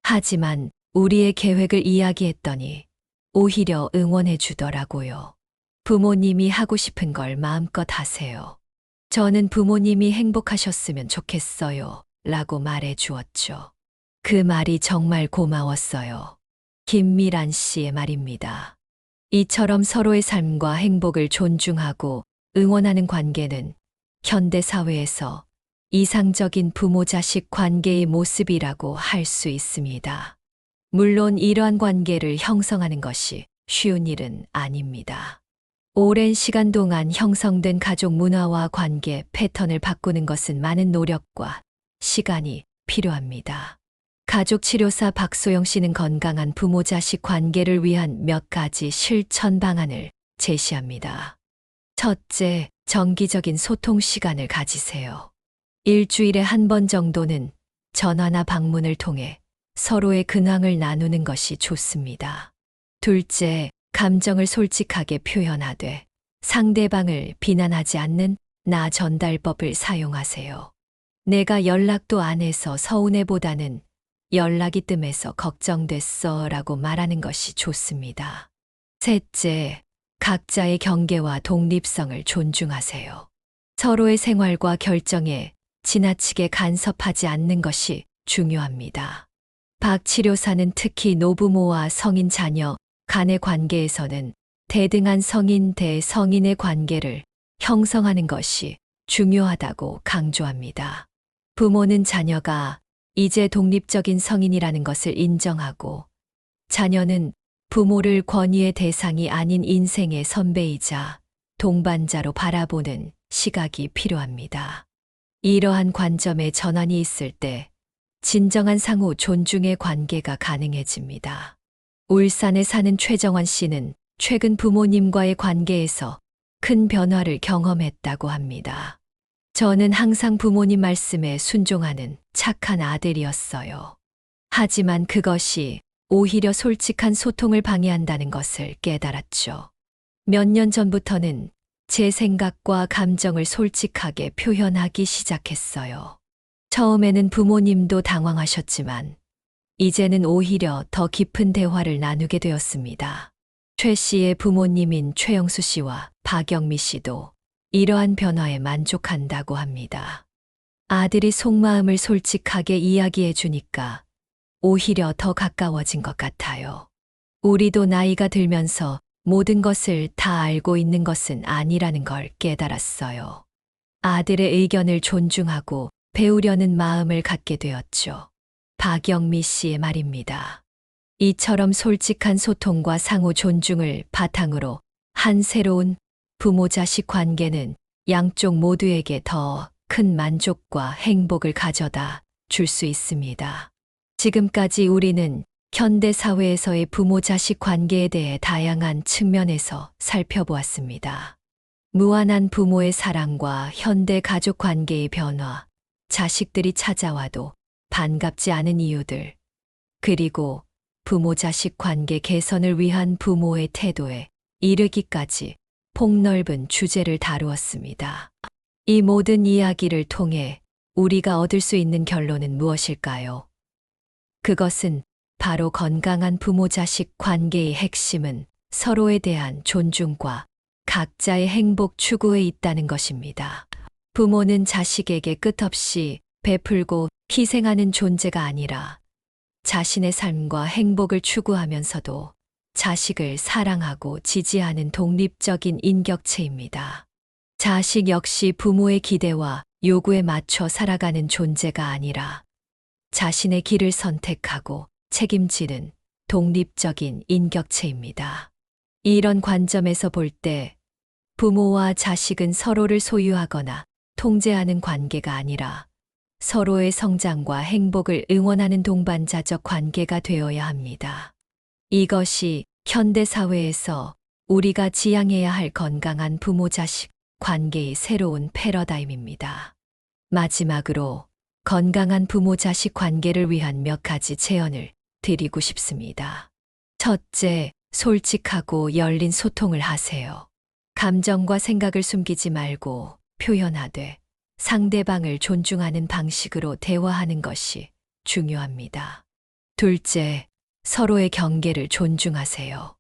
하지만 우리의 계획을 이야기했더니 오히려 응원해 주더라고요. 부모님이 하고 싶은 걸 마음껏 하세요. 저는 부모님이 행복하셨으면 좋겠어요. 라고 말해 주었죠. 그 말이 정말 고마웠어요. 김미란 씨의 말입니다. 이처럼 서로의 삶과 행복을 존중하고 응원하는 관계는 현대 사회에서 이상적인 부모-자식 관계의 모습이라고 할 수 있습니다. 물론 이러한 관계를 형성하는 것이 쉬운 일은 아닙니다. 오랜 시간 동안 형성된 가족 문화와 관계 패턴을 바꾸는 것은 많은 노력과 시간이 필요합니다. 가족치료사 박소영 씨는 건강한 부모-자식 관계를 위한 몇 가지 실천 방안을 제시합니다. 첫째, 정기적인 소통 시간을 가지세요. 일주일에 한 번 정도는 전화나 방문을 통해 서로의 근황을 나누는 것이 좋습니다. 둘째, 감정을 솔직하게 표현하되 상대방을 비난하지 않는 나 전달법을 사용하세요. 내가 연락도 안 해서 서운해보다는 연락이 뜸해서 걱정됐어 라고 말하는 것이 좋습니다. 셋째, 각자의 경계와 독립성을 존중하세요. 서로의 생활과 결정에 지나치게 간섭하지 않는 것이 중요합니다. 박 치료사는 특히 노부모와 성인 자녀 간의 관계에서는 대등한 성인 대 성인의 관계를 형성하는 것이 중요하다고 강조합니다. 부모는 자녀가 이제 독립적인 성인이라는 것을 인정하고, 자녀는 부모를 권위의 대상이 아닌 인생의 선배이자 동반자로 바라보는 시각이 필요합니다. 이러한 관점의 전환이 있을 때 진정한 상호 존중의 관계가 가능해집니다. 울산에 사는 최정원 씨는 최근 부모님과의 관계에서 큰 변화를 경험했다고 합니다. 저는 항상 부모님 말씀에 순종하는 착한 아들이었어요. 하지만 그것이 오히려 솔직한 소통을 방해한다는 것을 깨달았죠. 몇 년 전부터는 제 생각과 감정을 솔직하게 표현하기 시작했어요. 처음에는 부모님도 당황하셨지만 이제는 오히려 더 깊은 대화를 나누게 되었습니다. 최 씨의 부모님인 최영수 씨와 박영미 씨도 이러한 변화에 만족한다고 합니다. 아들이 속마음을 솔직하게 이야기해 주니까 오히려 더 가까워진 것 같아요. 우리도 나이가 들면서 모든 것을 다 알고 있는 것은 아니라는 걸 깨달았어요. 아들의 의견을 존중하고 배우려는 마음을 갖게 되었죠. 박영미 씨의 말입니다. 이처럼 솔직한 소통과 상호 존중을 바탕으로 한 새로운 부모 자식 관계는 양쪽 모두에게 더 큰 만족과 행복을 가져다 줄 수 있습니다. 지금까지 우리는 현대 사회에서의 부모 자식 관계에 대해 다양한 측면에서 살펴보았습니다. 무한한 부모의 사랑과 현대 가족 관계의 변화, 자식들이 찾아와도 반갑지 않은 이유들, 그리고 부모 자식 관계 개선을 위한 부모의 태도에 이르기까지 폭넓은 주제를 다루었습니다. 이 모든 이야기를 통해 우리가 얻을 수 있는 결론은 무엇일까요? 그것은 바로 건강한 부모 자식 관계의 핵심은 서로에 대한 존중과 각자의 행복 추구에 있다는 것입니다. 부모는 자식에게 끝없이 베풀고 희생하는 존재가 아니라 자신의 삶과 행복을 추구하면서도 자식을 사랑하고 지지하는 독립적인 인격체입니다. 자식 역시 부모의 기대와 요구에 맞춰 살아가는 존재가 아니라 자신의 길을 선택하고 책임지는 독립적인 인격체입니다. 이런 관점에서 볼 때 부모와 자식은 서로를 소유하거나 통제하는 관계가 아니라 서로의 성장과 행복을 응원하는 동반자적 관계가 되어야 합니다. 이것이 현대 사회에서 우리가 지향해야 할 건강한 부모 자식 관계의 새로운 패러다임입니다. 마지막으로 건강한 부모 자식 관계를 위한 몇 가지 제언을 드리고 싶습니다. 첫째, 솔직하고 열린 소통을 하세요. 감정과 생각을 숨기지 말고 표현하되 상대방을 존중하는 방식으로 대화하는 것이 중요합니다. 둘째, 서로의 경계를 존중하세요.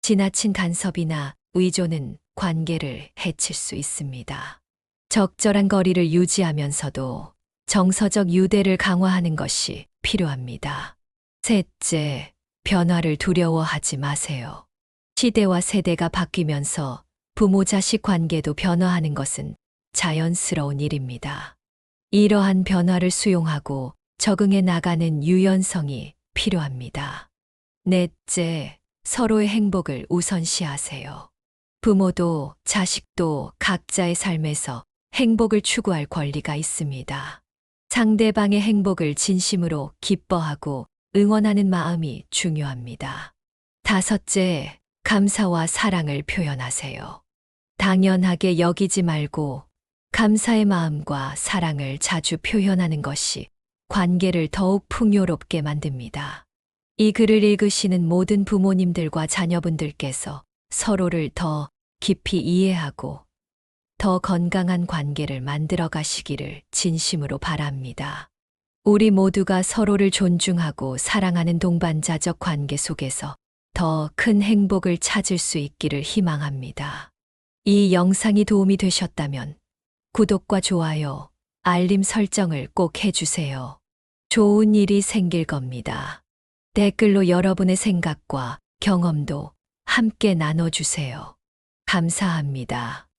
지나친 간섭이나 의존은 관계를 해칠 수 있습니다. 적절한 거리를 유지하면서도 정서적 유대를 강화하는 것이 필요합니다. 셋째, 변화를 두려워하지 마세요. 시대와 세대가 바뀌면서 부모 자식 관계도 변화하는 것은 자연스러운 일입니다. 이러한 변화를 수용하고 적응해 나가는 유연성이 필요합니다. 넷째, 서로의 행복을 우선시하세요. 부모도 자식도 각자의 삶에서 행복을 추구할 권리가 있습니다. 상대방의 행복을 진심으로 기뻐하고 응원하는 마음이 중요합니다. 다섯째, 감사와 사랑을 표현하세요. 당연하게 여기지 말고 감사의 마음과 사랑을 자주 표현하는 것이 관계를 더욱 풍요롭게 만듭니다. 이 글을 읽으시는 모든 부모님들과 자녀분들께서 서로를 더 깊이 이해하고 더 건강한 관계를 만들어 가시기를 진심으로 바랍니다. 우리 모두가 서로를 존중하고 사랑하는 동반자적 관계 속에서 더 큰 행복을 찾을 수 있기를 희망합니다. 이 영상이 도움이 되셨다면 구독과 좋아요, 알림 설정을 꼭 해주세요. 좋은 일이 생길 겁니다. 댓글로 여러분의 생각과 경험도 함께 나눠주세요. 감사합니다.